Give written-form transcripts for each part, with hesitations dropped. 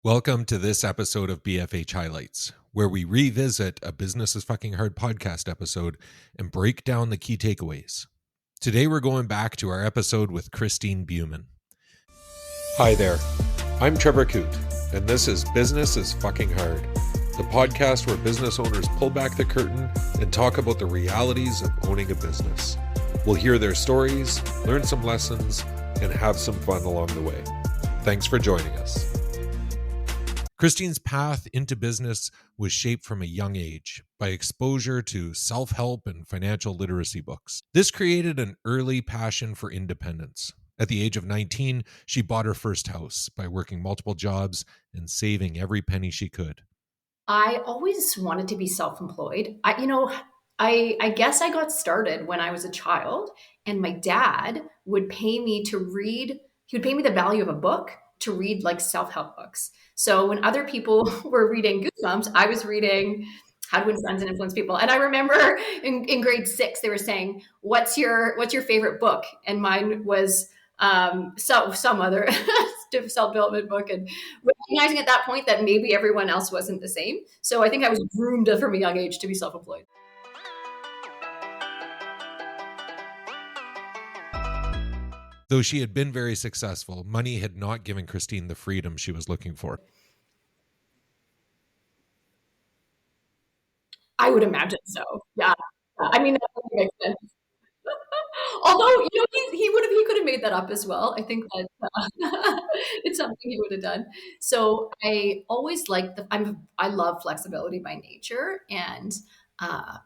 Welcome to this episode of BFH Highlights, where we revisit a Business is Fucking Hard podcast episode and break down the key takeaways. Today we're going back to our episode with Christine Beumann. Hi there, I'm Trevor Koot, and this is Business is Fucking Hard, the podcast where business owners pull back the curtain and talk about the realities of owning a business. We'll hear their stories, learn some lessons, and have some fun along the way. Thanks for joining us. Christine's path into business was shaped from a young age by exposure to self-help and financial literacy books. This created an early passion for independence. At the age of 19, she bought her first house by working multiple jobs and saving every penny she could. I always wanted to be self-employed. I guess I got started when I was a child, and my dad would pay me to read. He would pay me the value of a book to read like self-help books. So when other people were reading Goosebumps, I was reading How to Win Friends and Influence People. And I remember in grade 6, they were saying, what's your favorite book? And mine was some other self-development book, and recognizing at that point that maybe everyone else wasn't the same. So I think I was groomed from a young age to be self-employed. Though she had been very successful, money had not given Christine the freedom she was looking for. I would imagine so. Yeah. I mean, that makes sense. Although, he could have made that up as well. I think that it's something he would have done. So I always I love flexibility by nature, and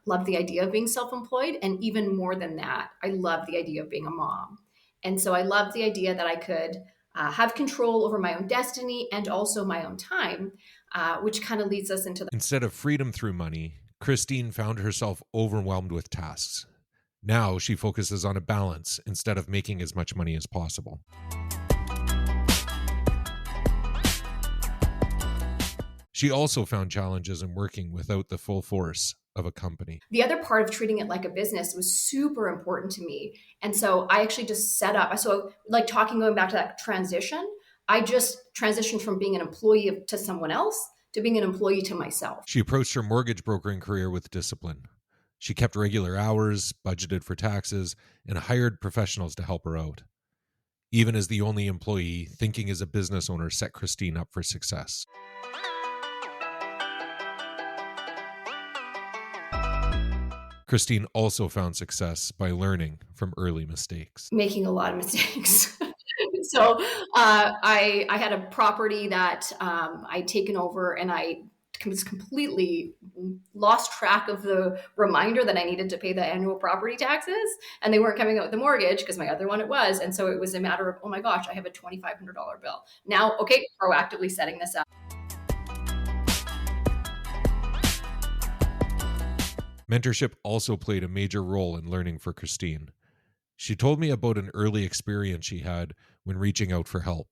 love the idea of being self-employed. And even more than that, I love the idea of being a mom. And so I love the idea that I could have control over my own destiny and also my own time, which kind of leads us into Instead of freedom through money, Christine found herself overwhelmed with tasks. Now she focuses on a balance instead of making as much money as possible. She also found challenges in working without the full force of a company. The other part of treating it like a business was super important to me. And so I actually just set up, going back to that transition, I just transitioned from being an employee to someone else to being an employee to myself. She approached her mortgage brokering career with discipline. She kept regular hours, budgeted for taxes, and hired professionals to help her out. Even as the only employee, thinking as a business owner set Christine up for success. Christine also found success by learning from early mistakes. Making a lot of mistakes. So I had a property that I'd taken over, and I was completely lost track of the reminder that I needed to pay the annual property taxes, and they weren't coming out with the mortgage because my other one it was. And so it was a matter of, oh my gosh, I have a $2,500 bill. Now, okay, proactively setting this up. Mentorship also played a major role in learning for Christine. She told me about an early experience she had when reaching out for help.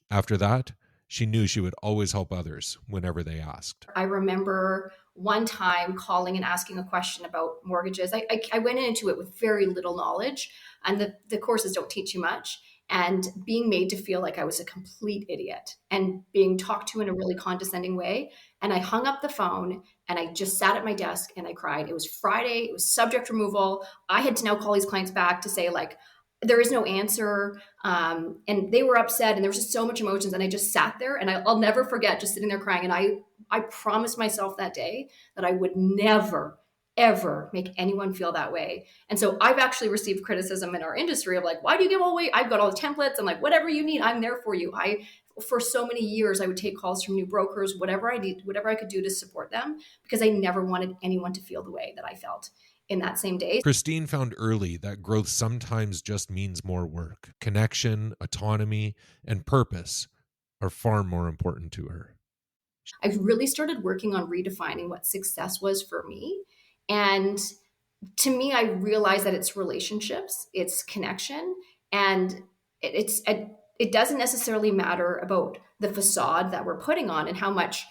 After that, she knew she would always help others whenever they asked. I remember one time calling and asking a question about mortgages. I went into it with very little knowledge, and the courses don't teach you much. And being made to feel like I was a complete idiot and being talked to in a really condescending way. And I hung up the phone and I just sat at my desk and I cried. It was Friday. It was subject removal. I had to now call these clients back to say, like, there is no answer. And they were upset, and there was just so much emotions. And I just sat there, and I'll never forget just sitting there crying. And I promised myself that day that I would never, ever make anyone feel that way. And so I've actually received criticism in our industry of like, why do you give all away? I've got all the templates. I'm like, whatever you need, I'm there for you. For so many years, I would take calls from new brokers, whatever I need, whatever I could do to support them, because I never wanted anyone to feel the way that I felt in that same day. Christine found early that growth sometimes just means more work. Connection, autonomy, and purpose are far more important to her. I really started working on redefining what success was for me. And to me, I realized that it's relationships, it's connection, and it doesn't necessarily matter about the facade that we're putting on and how much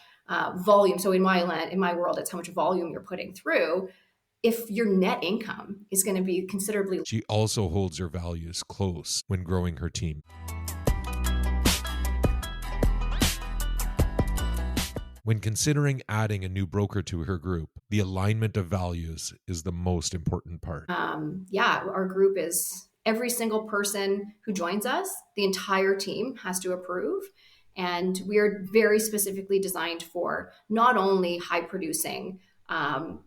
volume. So in my world, it's how much volume you're putting through. If your net income is going to be considerably. She also holds her values close when growing her team. When considering adding a new broker to her group, the alignment of values is the most important part. Our group is every single person who joins us, the entire team has to approve. And we are very specifically designed for not only high producing,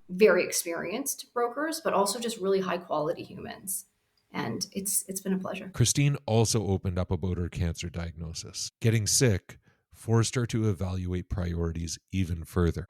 very experienced brokers, but also just really high quality humans. And it's been a pleasure. Christine also opened up about her cancer diagnosis. Getting sick forced her to evaluate priorities even further.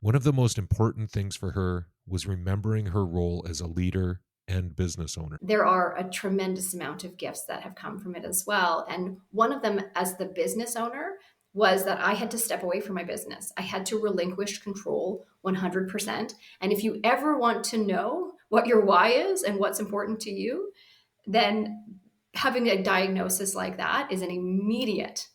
One of the most important things for her was remembering her role as a leader and business owner. There are a tremendous amount of gifts that have come from it as well. And one of them, as the business owner, was that I had to step away from my business. I had to relinquish control 100%. And if you ever want to know what your why is and what's important to you, then having a diagnosis like that is an immediate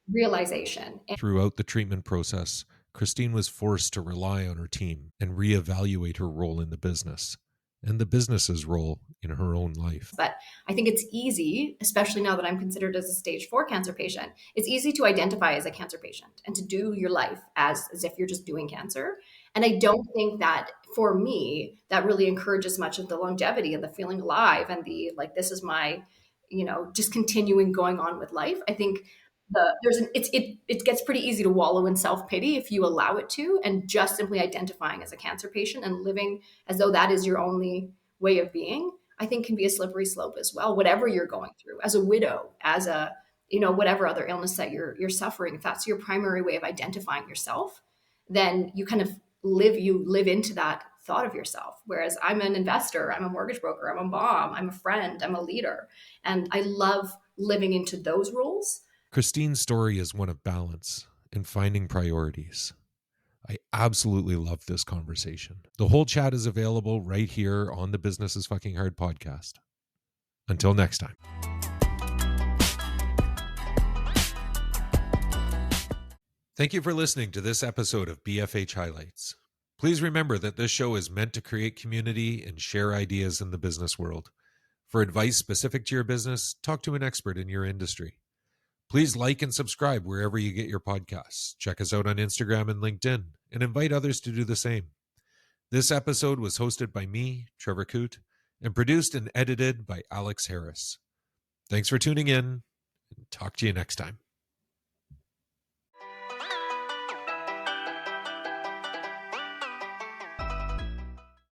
realization. Throughout the treatment process, Christine was forced to rely on her team and reevaluate her role in the business and the business's role in her own life. But I think it's easy, especially now that I'm considered as a stage 4 cancer patient, it's easy to identify as a cancer patient and to do your life as if you're just doing cancer. And I don't think that for me, that really encourages much of the longevity and the feeling alive and the, like, this is my, just continuing going on with life. I think it gets pretty easy to wallow in self-pity if you allow it to, and just simply identifying as a cancer patient and living as though that is your only way of being, I think can be a slippery slope as well. Whatever you're going through, as a widow, as a, whatever other illness that you're suffering, if that's your primary way of identifying yourself, then you kind of live into that thought of yourself. Whereas I'm an investor, I'm a mortgage broker, I'm a mom, I'm a friend, I'm a leader. And I love living into those roles. Christine's story is one of balance and finding priorities. I absolutely love this conversation. The whole chat is available right here on the Business is Fucking Hard podcast. Until next time. Thank you for listening to this episode of BFH Highlights. Please remember that this show is meant to create community and share ideas in the business world. For advice specific to your business, talk to an expert in your industry. Please like and subscribe wherever you get your podcasts. Check us out on Instagram and LinkedIn, and invite others to do the same. This episode was hosted by me, Trevor Koot, and produced and edited by Alex Harris. Thanks for tuning in, and talk to you next time.